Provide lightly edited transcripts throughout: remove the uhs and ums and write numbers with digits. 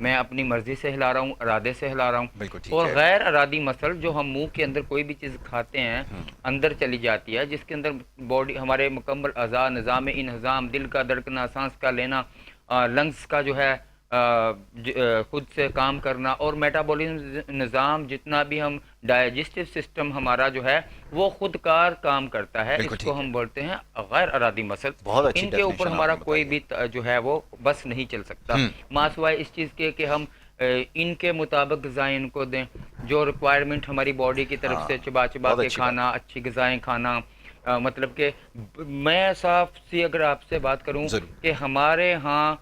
میں اپنی مرضی سے ہلا رہا ہوں، ارادے سے ہلا رہا ہوں. بالکل ٹھیک اور ہے. غیر ارادی مسل جو ہم منہ کے اندر کوئی بھی چیز کھاتے ہیں اندر چلی جاتی ہے، جس کے اندر باڈی ہمارے مکمل اعضاء، نظام انہضام، دل کا دھڑکنا، سانس کا لینا، لنگز کا جو ہے خود سے کام کرنا، اور میٹابولزم نظام، جتنا بھی ہم ڈائجسٹو سسٹم ہمارا جو ہے وہ خود کار کام کرتا ہے. بالکل اس کو ٹھیک ہے. ہم بولتے ہیں غیر ارادی مسل. بہت اچھی ان کے اوپر ڈیفینیشن آپ ہمارا نے کوئی بتائی بھی جو ہے وہ بس نہیں چل سکتا، ہے. ماسوائے اس چیز کے کہ ہم ان کے مطابق غذائیں ان کو دیں جو ریکوائرمنٹ ہماری باڈی کی طرف سے، چبا چبا بہت کے اچھی کھانا، اچھی غذائیں کھانا. مطلب کہ میں صاف سی اگر آپ سے بات کروں ضرور. کہ ہمارے ہاں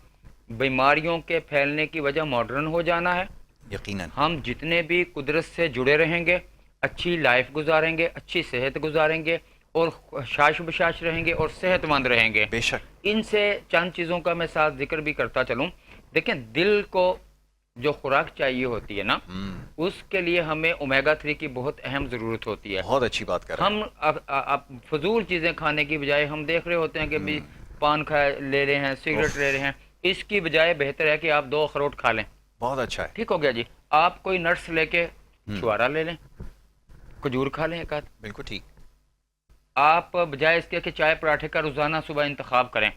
بیماریوں کے پھیلنے کی وجہ ماڈرن ہو جانا ہے. یقیناً. ہم جتنے بھی قدرت سے جڑے رہیں گے، اچھی لائف گزاریں گے، اچھی صحت گزاریں گے، اور شاش بشاش رہیں گے اور صحت مند رہیں گے. بے شک. ان سے چند چیزوں کا میں ساتھ ذکر بھی کرتا چلوں. دیکھیں، دل کو جو خوراک چاہیے ہوتی ہے نا، اس کے لیے ہمیں اومیگا 3 کی بہت اہم ضرورت ہوتی ہے. بہت اچھی بات کر رہے ہیں. ہم فضول چیزیں کھانے کی بجائے ہم دیکھ رہے ہوتے ہیں کہ بھی پان لے رہے ہیں، سگریٹ لے رہے ہیں. اس کی بجائے بہتر ہے کہ آپ 2 اخروٹ کھا لیں. بہت اچھا ہے. ٹھیک ہو گیا جی. آپ کوئی نٹس لے کے چھوارا لے لیں، کھجور کھا لیں ایک آدھ. بالکل ٹھیک. آپ بجائے اس کے کہ چائے پراٹھے کا روزانہ صبح انتخاب کریں،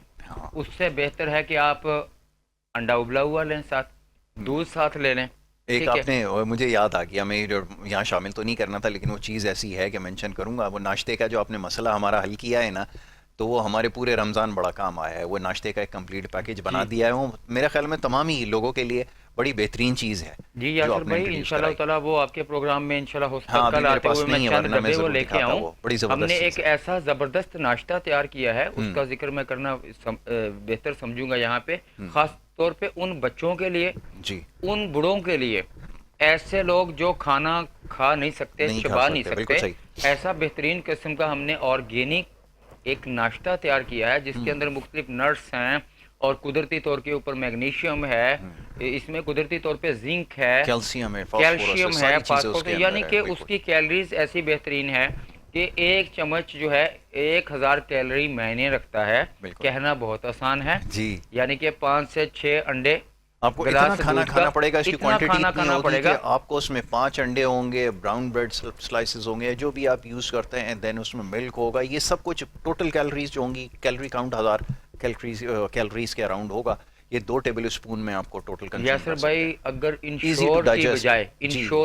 اس سے بہتر ہے کہ آپ انڈا ابلا ہوا لیں، ساتھ دودھ ساتھ لے لیں. ایک آپ نے مجھے یاد آ گیا، میں یہاں شامل تو نہیں کرنا تھا لیکن وہ چیز ایسی ہے کہ مینشن کروں گا. وہ ناشتے کا جو آپ نے مسئلہ ہمارا حل کیا ہے نا، تو وہ ہمارے پورے رمضان بڑا کام آیا ہے. وہ ناشتے کا ایک کمپلیٹ پیکیج بنا دیا ہے. وہ میرے خیال میں تمام ہی لوگوں کے لیے بڑی بہترین چیز ہے. جی یاسر بھائی، انشاءاللہ تعالی وہ آپ کے پروگرام میں انشاءاللہ ہو سکتا ہے کل آتے ہوئے میں چند ڈبے وہ لے کے آؤں. ہم نے ایک ایسا زبردست ناشتہ تیار کیا ہے، اس کا ذکر میں کرنا بہتر سمجھوں گا یہاں پہ، خاص طور پہ ان بچوں کے لیے، ان بڑوں کے لیے، ایسے لوگ جو کھانا کھا نہیں سکتے، چبا نہیں سکتے. ایسا بہترین قسم کا ہم نے آرگینک ایک ناشتہ تیار کیا ہے جس کے اندر مختلف نٹس ہیں، اور قدرتی طور کے اوپر میگنیشیم ہے، اس میں قدرتی طور پہ زنک ہے، کیلشیم ہے، فاسفورس، یعنی کہ اس کی کیلریز ایسی بہترین ہے کہ ایک چمچ جو ہے 1000 کیلری معنی رکھتا ہے. کہنا بہت آسان ہے، یعنی کہ 5 سے 6 انڈے آپ کو اتنا کھانا کھانا پڑے گا. اس کی کوانٹٹی اتنی ہوگی کہ آپ کو اس میں 5 انڈے ہوں گے، براؤن بریڈ سلائسز ہوں گے، جو بھی آپ یوز کرتے ہیں، دین اس میں ملک ہوگا. یہ سب کچھ ٹوٹل کیلریز جو ہوں گی، کیلری کاؤنٹ 1000 کیلریز کے اراؤنڈ ہوگا. یہ 2 ٹیبل اسپون میں آپ کو ٹوٹل کنزیوم کر سکتے ہیں. یاسر بھائی، اگر انشور کی بجائے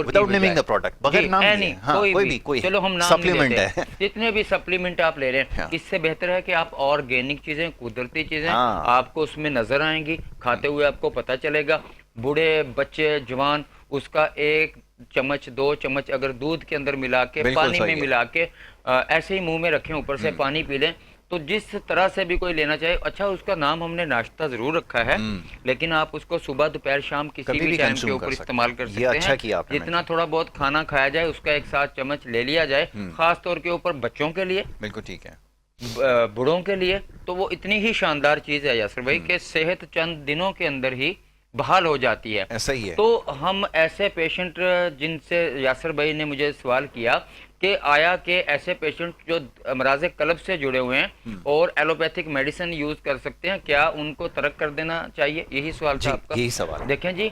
وداؤٹ نیمنگ دی پروڈکٹ، بغیر نام لیے، کوئی چلو ہم نام نہیں لیتے، جتنے بھی سپلیمنٹ آپ لے رہے ہیں، اس سے بہتر ہے کہ آپ آرگینک چیزیں، قدرتی چیزیں آپ کو اس میں نظر آئیں گی، کھاتے ہوئے آپ کو پتہ چلے گا. بوڑھے، بچے، جوان، اس کا 1 چمچ 2 چمچ اگر دودھ کے اندر ملا کے، پانی میں ملا کے ایسے ہی منہ میں رکھیں، اوپر سے پانی پی لیں، تو جس طرح سے بھی کوئی لینا چاہے. اچھا، اس کا نام ہم نے ناشتہ ضرور رکھا ہے، لیکن آپ اس کو صبح، دوپہر، شام کسی بھی ٹائم کے اوپر استعمال کر سکتے ہیں. جتنا تھوڑا بہت کھانا کھایا جائے اس کا 1 7 چمچ لے لیا جائے، خاص طور کے اوپر بچوں کے لیے، بالکل ٹھیک ہے، بڑوں کے لیے، تو وہ اتنی ہی شاندار چیز ہے یاسر بھائی کہ صحت چند دنوں کے اندر ہی بحال ہو جاتی ہے. ایسا ہی ہے. تو ہم ایسے پیشنٹ جن سے یاسر بھائی نے مجھے سوال کیا کہ آیا کہ ایسے پیشنٹ جو امراض قلب سے جڑے ہوئے ہیں اور ایلوپیتھک میڈیسن یوز کر سکتے ہیں، کیا ان کو ترک کر دینا چاہیے؟ یہی سوال تھا آپ کا. یہی سوال. دیکھیں جی،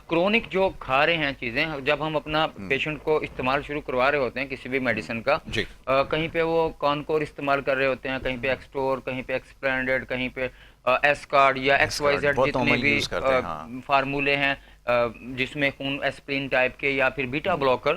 کرونک جو کھا رہے ہیں چیزیں، جب ہم اپنا پیشنٹ کو استعمال شروع کروا رہے ہوتے ہیں کسی بھی میڈیسن کا، کہیں پہ وہ کانکور استعمال کر رہے ہوتے ہیں، کہیں پہ ایکسٹور، کہیں پہ ایکسپلینڈڈ، کہیں پہ ایس کارڈ یا ایکس وائی زیڈ، جتنے بھی فارمولے ہیں جس میں خون ایسپرین ٹائپ کے یا پھر بیٹا بلاکر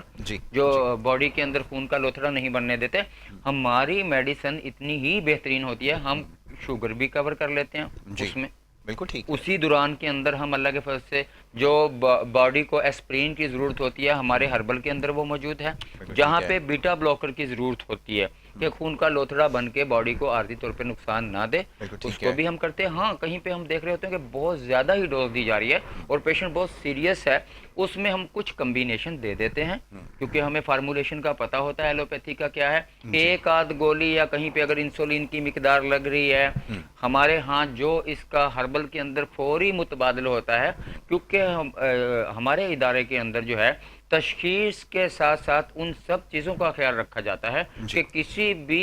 جو باڈی کے اندر خون کا لوتھڑا نہیں بننے دیتے، ہماری میڈیسن اتنی ہی بہترین ہوتی ہے. ہم شوگر بھی کور کر لیتے ہیں اس میں، بالکل ٹھیک. اسی دوران کے اندر ہم اللہ کے فضل سے جو باڈی کو ایسپرین کی ضرورت ہوتی ہے ہمارے ہربل کے اندر وہ موجود ہے. جہاں پہ بیٹا بلاکر کی ضرورت ہوتی ہے کہ خون کا لوتھڑا بن کے باڈی کو عارضی طور پہ نقصان نہ دے، اس کو بھی ہم کرتے ہیں. ہاں، کہیں پہ ہم دیکھ رہے ہوتے ہیں کہ بہت زیادہ ہی ڈوز دی جا رہی ہے اور پیشنٹ بہت سیریس ہے، اس میں ہم کچھ کمبینیشن دے دیتے ہیں، کیونکہ ہمیں فارمولیشن کا پتہ ہوتا ہے ایلوپیتھی کا کیا ہے. 1 آدھ گولی یا کہیں پہ اگر انسولین کی مقدار لگ رہی ہے، ہمارے ہاں جو اس کا ہربل کے اندر فوری متبادل ہوتا ہے، کیونکہ ہمارے ادارے کے اندر جو ہے تشخیص کے ساتھ ساتھ ان سب چیزوں کا خیال رکھا جاتا ہے کہ کسی بھی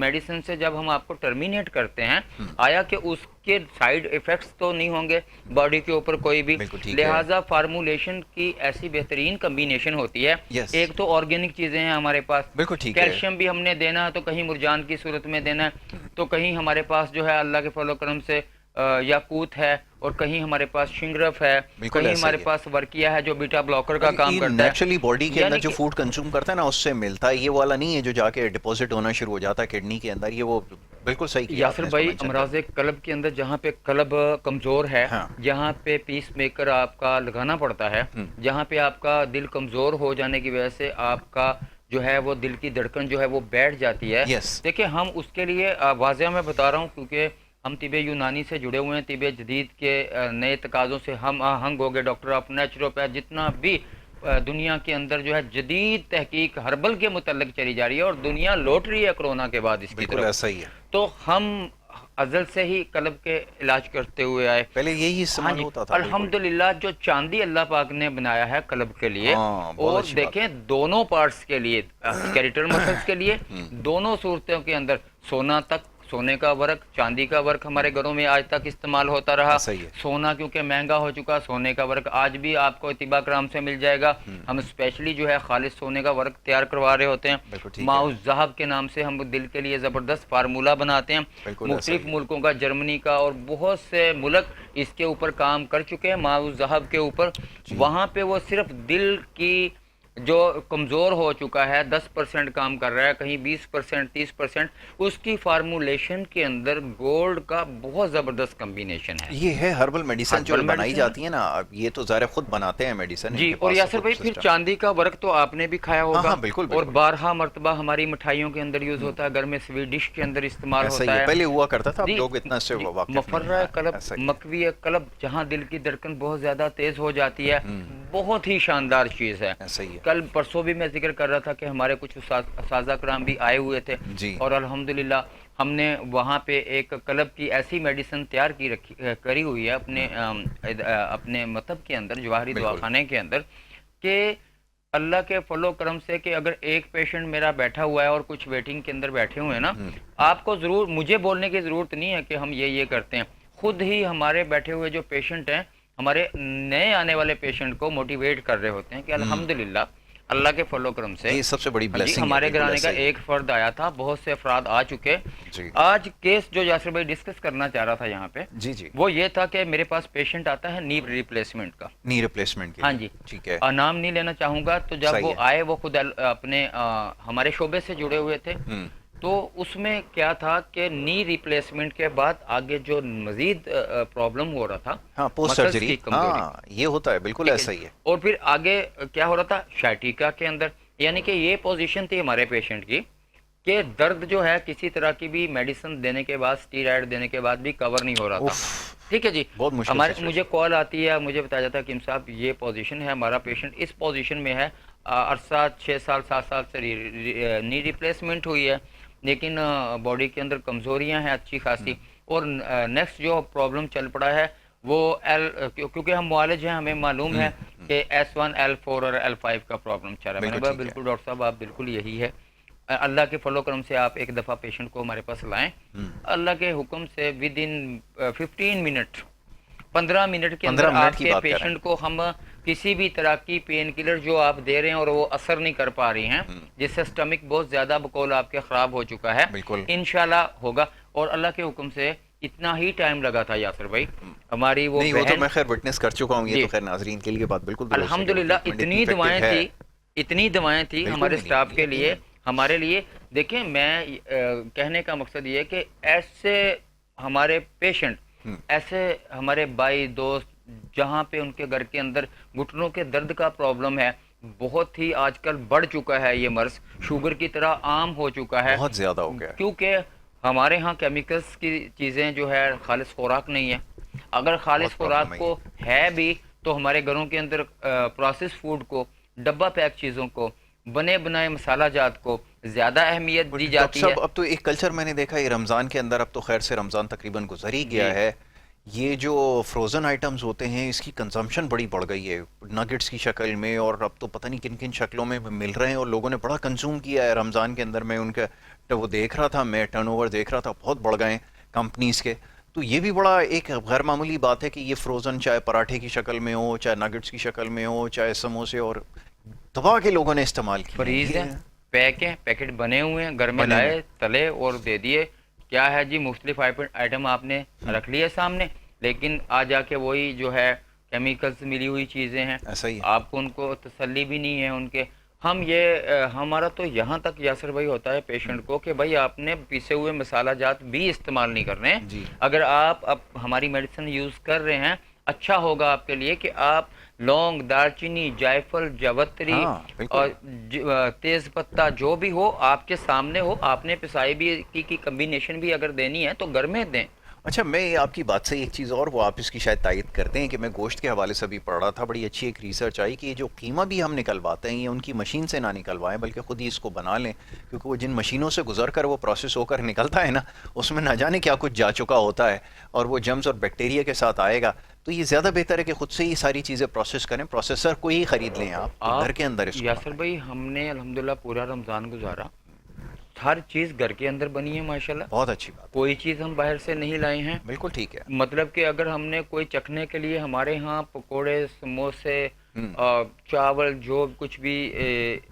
میڈیسن سے جب ہم آپ کو ٹرمینیٹ کرتے ہیں آیا کہ اس کے سائیڈ ایفیکٹس تو نہیں ہوں گے باڈی کے اوپر کوئی بھی، لہٰذا فارمولیشن کی ایسی بہترین کمبینیشن ہوتی ہے. ایک تو آرگینک چیزیں ہیں ہمارے پاس، کیلشیم بھی ہم نے دینا ہے تو کہیں مرجان کی صورت میں دینا ہے، تو کہیں ہمارے پاس جو ہے اللہ کے فضل و کرم سے یاقوت ہے، اور کہیں ہمارے پاس شنگرف ہے، کہیں ہمارے پاس ورکیا ہے جو بیٹا بلاکر کا کام کرتا ہے. نیچرلی باڈی کے اندر جو فوڈ کنزیوم کرتا ہے نا اس سے ملتا ہے، یہ والا نہیں ہے جو جا کے ڈپوزٹ ہونا شروع ہو جاتا ہے کڈنی کے اندر. یہ وہ بالکل صحیح کیا یاسر بھائی. امراض قلب کے اندر جہاں پہ قلب کمزور ہے، جہاں پہ پیس میکر آپ کا لگانا پڑتا ہے، جہاں پہ آپ کا دل کمزور ہو جانے کی وجہ سے آپ کا جو ہے وہ دل کی دھڑکن جو ہے وہ بیٹھ جاتی ہے. دیکھیں ہم اس کے لیے واضح میں بتا رہا ہوں کیونکہ ہم طب یونانی سے جڑے ہوئے ہیں، طب جدید کے نئے تقاضوں سے ہم آہنگ ہو گئے. ڈاکٹر آف نیچروپیتھ جتنا بھی دنیا کے اندر جو ہے جدید تحقیق ہربل کے متعلق چلی جا رہی ہے، اور دنیا لوٹ رہی ہے کرونا کے بعد اس کی طرف. ایسا ہی ہے. تو ہم ازل سے ہی قلب کے علاج کرتے ہوئے آئے. پہلے یہی استعمال ہوتا تھا. الحمدللہ جو چاندی اللہ پاک نے بنایا ہے قلب کے لیے، اور دیکھیں دونوں پارٹس کے لیے، اسکیلیٹل مسلز کے لیے، دونوں صورتوں کے اندر سونا تک، سونے کا ورق، چاندی کا ورق ہمارے گھروں میں آج تک استعمال ہوتا رہا. سونا کیونکہ مہنگا ہو چکا، سونے کا ورق آج بھی آپ کو اتباع کرام سے مل جائے گا. ہم اسپیشلی جو ہے خالص سونے کا ورق تیار کروا رہے ہوتے ہیں. ماء الذهب کے نام سے ہم دل کے لیے زبردست فارمولہ بناتے ہیں. مختلف ملکوں کا، جرمنی کا اور بہت سے ملک اس کے اوپر کام کر چکے ہیں ماء الذهب کے اوپر. وہاں پہ وہ صرف دل کی جو کمزور ہو چکا ہے 10% کام کر رہا ہے، کہیں 20%، 30%، اس کی فارمولیشن کے اندر گولڈ کا بہت زبردست کمبینیشن ہے. یہ ہے ہربل میڈیسن جو بنائی جاتی ہے نا، یہ تو ظاہر خود بناتے ہیں میڈیسن. جی. اور یاسر بھائی پھر چاندی کا ورق تو آپ نے بھی کھایا ہوگا. بالکل. اور بارہا مرتبہ ہماری مٹھائیوں کے اندر یوز ہوتا ہے، گھر میں سویٹ ڈش کے اندر استعمال ہوتا ہے. پہلے ہوا کرتا تھا، لوگ اتنا سے مفرہ قلب، مکوی قلب، جہاں دل کی دھڑکن بہت زیادہ تیز ہو جاتی ہے، بہت ہی شاندار چیز ہے. کل پرسوں بھی میں ذکر کر رہا تھا کہ ہمارے کچھ اساتذہ کرام بھی آئے ہوئے تھے، اور الحمدللہ ہم نے وہاں پہ ایک قلب کی ایسی میڈیسن تیار کری ہوئی ہے اپنے مطب کے اندر، جواہری دواخانے کے اندر، کہ اللہ کے فضل و کرم سے کہ اگر ایک پیشنٹ میرا بیٹھا ہوا ہے اور کچھ ویٹنگ کے اندر بیٹھے ہوئے ہیں نا، آپ کو ضرور مجھے بولنے کی ضرورت نہیں ہے کہ ہم یہ کرتے ہیں. خود ہی ہمارے بیٹھے ہوئے جو پیشنٹ ہیں، ہمارے نئے آنے والے پیشنٹ کو موٹیویٹ کر رہے ہوتے ہیں کہ الحمدللہ اللہ کے فضل و کرم سے یہ سب سے بڑی بلیسنگ. ہمارے گھرانے کا ایک فرد آیا تھا، بہت سے افراد آ چکے. آج کیس جو یاسر بھائی ڈسکس کرنا چاہ رہا تھا یہاں پہ، وہ یہ تھا کہ میرے پاس پیشنٹ آتا ہے نی ریپلیسمنٹ کا. نی ریپلیسمنٹ. ہاں جی. ٹھیک ہے. نام نہیں لینا چاہوں گا. تو جب وہ آئے، وہ خود اپنے ہمارے شعبے سے جڑے ہوئے تھے، تو اس میں کیا تھا کہ نی ریپلیسمنٹ کے بعد آگے جو مزید پرابلم ہو رہا تھا، پوسٹ سرجری، یہ ہوتا ہے. بالکل ایسا ہی ہے. اور پھر آگے کیا ہو رہا تھا شائٹیکا کے اندر، یعنی کہ یہ پوزیشن تھی ہمارے پیشنٹ کی کہ درد جو ہے کسی طرح کی بھی میڈیسن دینے کے بعد، اسٹیرائڈ دینے کے بعد بھی کور نہیں ہو رہا تھا. ٹھیک ہے جی. مجھے کال آتی ہے، مجھے بتایا جاتا ہے کہ صاحب یہ پوزیشن ہے، ہمارا پیشنٹ اس پوزیشن میں ہے، عرصہ 6 سال 7 سال سے نی ریپلیسمنٹ ہوئی ہے، لیکن باڈی کے اندر کمزوریاں ہیں اچھی خاصی، اور نیکسٹ جو پرابلم چل پڑا ہے وہ کیونکہ ہم معالج ہیں، ہمیں معلوم ہے کہ S1 L4 اور L5 کا پرابلم چل رہا ہے. میں نے کہا بالکل ڈاکٹر صاحب آپ بالکل یہی ہے، اللہ کے فضل و کرم سے آپ ایک دفعہ پیشنٹ کو ہمارے پاس لائیں. اللہ کے حکم سے ود ان 15 منٹ کے اندر آپ کے پیشنٹ کو ہم کسی بھی طرح کی پین کلر جو آپ دے رہے ہیں اور وہ اثر نہیں کر پا رہی ہیں، جس سے سٹمک بہت زیادہ بقول آپ کے خراب ہو چکا ہے، انشاءاللہ ہوگا. اور اللہ کے حکم سے اتنا ہی ٹائم لگا تھا یاسر بھائی. ہماری وہ تو میں خیر وٹنس کر چکا ہوں، یہ تو خیر ناظرین کے لیے بات بالکل الحمدللہ اتنی دوائیں تھی ہمارے سٹاف کے لیے، ہمارے لیے. دیکھیں میں کہنے کا مقصد یہ ہے کہ ایسے ہمارے پیشنٹ، ایسے ہمارے بھائی دوست جہاں پہ ان کے گھر کے اندر گھٹنوں کے درد کا پرابلم ہے، بہت ہی آج کل بڑھ چکا ہے یہ مرض، شوگر کی طرح عام ہو چکا ہے، بہت زیادہ ہو گیا، کیونکہ ہمارے ہاں کیمیکلز کی چیزیں جو ہے خالص خوراک نہیں ہے. اگر خالص خوراک کو ہے بھی تو ہمارے گھروں کے اندر پروسیس فوڈ کو، ڈبہ پیک چیزوں کو، بنے بنائے مسالہ جات کو زیادہ اہمیت دی جاتی ہے. اب تو ایک کلچر میں نے دیکھا ہے رمضان کے اندر، اب تو خیر سے رمضان تقریباً گزر ہی گیا ہے، یہ جو فروزن آئٹمز ہوتے ہیں اس کی کنزمپشن بڑی بڑھ گئی ہے نگٹس کی شکل میں، اور اب تو پتہ نہیں کن کن شکلوں میں مل رہے ہیں، اور لوگوں نے بڑا کنزیوم کیا ہے رمضان کے اندر. میں ان کا وہ دیکھ رہا تھا، میں ٹرن اوور دیکھ رہا تھا، بہت بڑھ گئے ہیں کمپنیز کے. تو یہ بھی بڑا ایک غیر معمولی بات ہے کہ یہ فروزن چاہے پراٹھے کی شکل میں ہو، چاہے نگٹس کی شکل میں ہو، چاہے سموسے، اور دبا کے لوگوں نے استعمال کیے ہیں فریز یہ ہیں، پیک ہیں، پیکٹ بنے ہوئے ہیں، گھر میں بنے ہوئے. لائے، تلے اور دے دیے. کیا ہے جی، مختلف آئٹم آپ نے رکھ لیے سامنے، لیکن آ جا کے وہی جو ہے کیمیکلز ملی ہوئی چیزیں ہیں. ایسا ہی ہے. آپ کو ان کو تسلی بھی نہیں ہے ان کے. ہمارا تو یہاں تک یاسر بھائی ہوتا ہے پیشنٹ کو کہ بھائی آپ نے پیسے ہوئے مسالہ جات بھی استعمال نہیں کرنے. جی اگر آپ اب ہماری میڈیسن یوز کر رہے ہیں، اچھا ہوگا آپ کے لیے کہ آپ لونگ، دار چینی، جائفل، جوتری ہاں بالکل. اور تیز پتہ جو بھی ہو آپ کے سامنے ہو. آپ نے پسائی بھی کی کمبینیشن بھی اگر دینی ہے تو گھر میں دیں. اچھا، میں آپ کی بات سے ایک چیز اور، وہ آپ اس کی شاید تائید کرتے ہیں کہ میں گوشت کے حوالے سے بھی پڑھ رہا تھا، بڑی اچھی ایک ریسرچ آئی کہ یہ جو قیمہ بھی ہم نکلواتے ہیں یہ ان کی مشین سے نہ نکلوائیں بلکہ خود ہی اس کو بنا لیں، کیونکہ وہ جن مشینوں سے گزر کر وہ پروسیس ہو کر نکلتا ہے نا، اس میں نہ جانے کیا کچھ جا چکا ہوتا ہے، اور وہ جرمز اور بیکٹیریا کے ساتھ آئے گا. تو یہ زیادہ بہتر ہے کہ خود سے ہی ساری چیزیں پروسیس کریں، پروسیسر کو ہی خرید لیں آپ، تو گھر کے اندر اس کو یاسر بنائیں. بھائی ہم نے الحمدللہ پورا رمضان گزارا، ہر چیز گھر کے اندر بنی ہے ماشاءاللہ. بہت اچھی بات ہے. کوئی چیز ہم باہر سے نہیں لائے ہیں. بالکل ٹھیک ہے. مطلب کہ اگر ہم نے کوئی چکھنے کے لیے ہمارے ہاں پکوڑے، سموسے، ہوں. چاول، جو کچھ بھی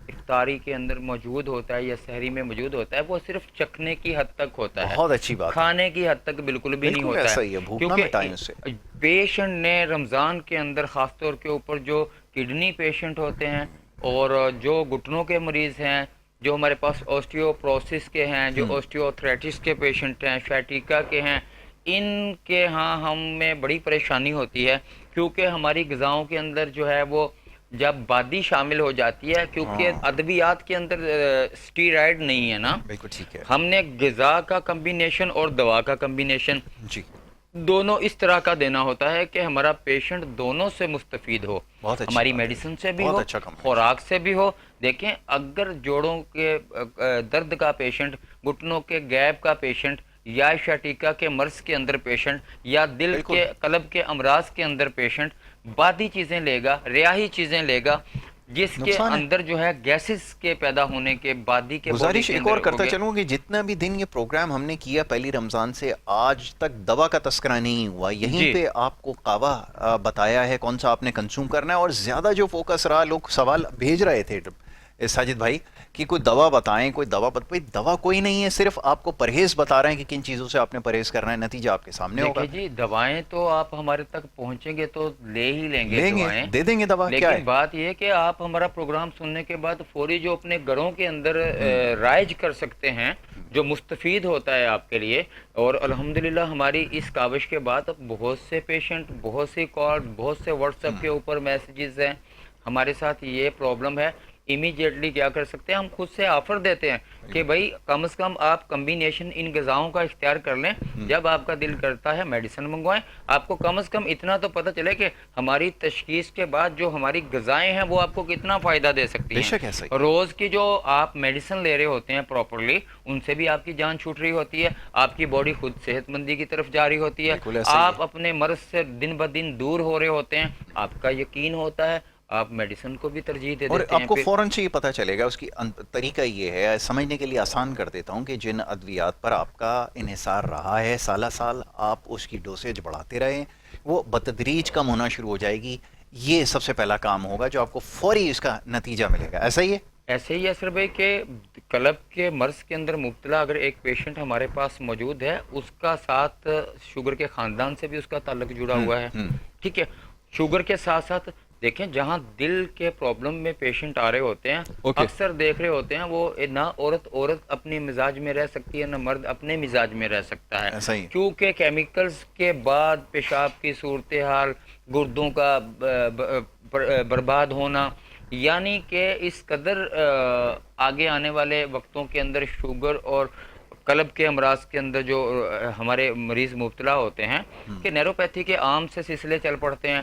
افطاری کے اندر موجود ہوتا ہے یا سحری میں موجود ہوتا ہے وہ صرف چکھنے کی حد تک ہوتا ہے، بہت اچھی بات ہے. کھانے کی حد تک بالکل بھی نہیں بالکل ہوتا ایسا ہے. ہی ہے، بھوک نہ مٹائیں اس سے. کیونکہ پیشنٹ نے رمضان کے اندر خاص طور کے اوپر جو کڈنی پیشنٹ ہوتے ہیں اور جو گھٹنوں کے مریض ہیں، جو ہمارے پاس اوسٹیوپروسس کے ہیں، جو اوسٹیوتھریٹس کے پیشنٹ ہیں، سciatica کے ہیں، ان کے ہاں ہمیں بڑی پریشانی ہوتی ہے کیونکہ ہماری غذاؤں کے اندر جو ہے وہ جب بادی شامل ہو جاتی ہے، کیونکہ ادویات کے اندر سٹیرائڈ نہیں ہے نا. بالکل ٹھیک ہے. ہم نے غذا کا کمبینیشن اور دوا کا کمبینیشن جی دونوں اس طرح کا دینا ہوتا ہے کہ ہمارا پیشنٹ دونوں سے مستفید ہو، بہت اچھی ہماری بات ہے. میڈیسن سے بھی بہت ہو، اچھا کمبینیشن. خوراک سے بھی ہو. دیکھیں اگر جوڑوں کے درد کا پیشنٹ، گھٹنوں کے گیپ کا پیشنٹ، یا شٹیکا کے مرض کے اندر پیشنٹ، یا دل بالکل. کے قلب کے امراض کے اندر پیشنٹ بادی چیزیں لے گا، ریاحی چیزیں لے گا، جس کے نقصان ہے. اندر جو ہے گیسز کے پیدا ہونے کے بادی کے باڈی گزارش کے ایک اور اندر کرتا چلوں کہ جتنا بھی دن یہ پروگرام ہم نے کیا پہلی رمضان سے آج تک دوا کا تذکرہ نہیں ہوا. یہیں پہ آپ کو قہوہ بتایا ہے کون سا آپ نے کنزیوم کرنا ہے، اور زیادہ جو فوکس رہا، لوگ سوال بھیج رہے تھے ساجد بھائی کہ کوئی دوا بتائیں، کوئی دوا بھائی دوا کوئی نہیں ہے، صرف آپ کو پرہیز بتا رہے ہیں کہ کن چیزوں سے آپ نے پرہیز کرنا ہے، نتیجہ آپ کے سامنے ہوگا. دیکھیں جی، دوائیں تو آپ ہمارے تک پہنچیں گے تو لے ہی لیں گے دوائیں، دے دیں گے دوا. کیا ہے لیکن بات یہ ہے کہ آپ ہمارا پروگرام سننے کے بعد فوری جو اپنے گھروں کے اندر رائج کر سکتے ہیں، جو مستفید ہوتا ہے آپ کے لیے. اور الحمدللہ ہماری اس کاوش کے بعد بہت سے پیشنٹ، بہت سی کال، بہت سے واٹس ایپ کے اوپر میسیجز ہیں، ہمارے ساتھ یہ پرابلم ہے. امیجیٹلی کیا کر سکتے ہیں، ہم خود سے آفر دیتے ہیں کہ بھائی کم از کم آپ کمبینیشن ان غذاؤں کا اختیار کر لیں. جب آپ کا دل کرتا ہے میڈیسن منگوائیں. آپ کو کم از کم اتنا تو پتہ چلے کہ ہماری تشخیص کے بعد جو ہماری غذائیں ہیں وہ آپ کو کتنا فائدہ دے سکتی بے ہیں. شک ایسا ہی. روز کی جو آپ میڈیسن لے رہے ہوتے ہیں پراپرلی، ان سے بھی آپ کی جان چھوٹ رہی ہوتی ہے، آپ کی باڈی خود صحت مندی کی طرف جا رہی ہوتی ہے، بالکل ایسا ہی آپ ہے. اپنے مرض سے دن بدن دور ہو رہے ہوتے ہیں. آپ کا یقین ہوتا ہے، آپ میڈیسن کو بھی ترجیح دے اور دیتے آپ ہیں. کو پھر فوراً سے یہ پتہ چلے گا. اس کی طریقہ یہ ہے، سمجھنے کے لیے آسان کر دیتا ہوں کہ جن ادویات پر آپ کا انحصار رہا ہے سالہ سال، آپ اس کی ڈوسیج بڑھاتے رہیں، وہ بتدریج کم ہونا شروع ہو جائے گی. یہ سب سے پہلا کام ہوگا جو آپ کو فوری اس کا نتیجہ ملے گا. ایسا ہی ہے. ایسے ہی اسر بھائی کہ قلب کے مرض کے اندر مبتلا اگر ایک پیشنٹ ہمارے پاس موجود ہے، اس کا ساتھ شوگر کے خاندان سے بھی اس کا تعلق جڑا ہوا ہے. ٹھیک ہے، شوگر کے ساتھ ساتھ دیکھیں جہاں دل کے پرابلم میں پیشنٹ آ رہے ہوتے ہیں، اکثر دیکھ رہے ہوتے ہیں وہ نہ عورت اپنی مزاج میں رہ سکتی ہے، نہ مرد اپنے مزاج میں رہ سکتا ہے، ایسا ہی. کیونکہ کیمیکلز کے بعد پیشاب کی صورتحال، گردوں کا برباد ہونا، یعنی کہ اس قدر آگے آنے والے وقتوں کے اندر شوگر اور قلب کے امراض کے اندر جو ہمارے مریض مبتلا ہوتے ہیں کہ نیروپیتھی کے عام سے سلسلے چل پڑتے ہیں.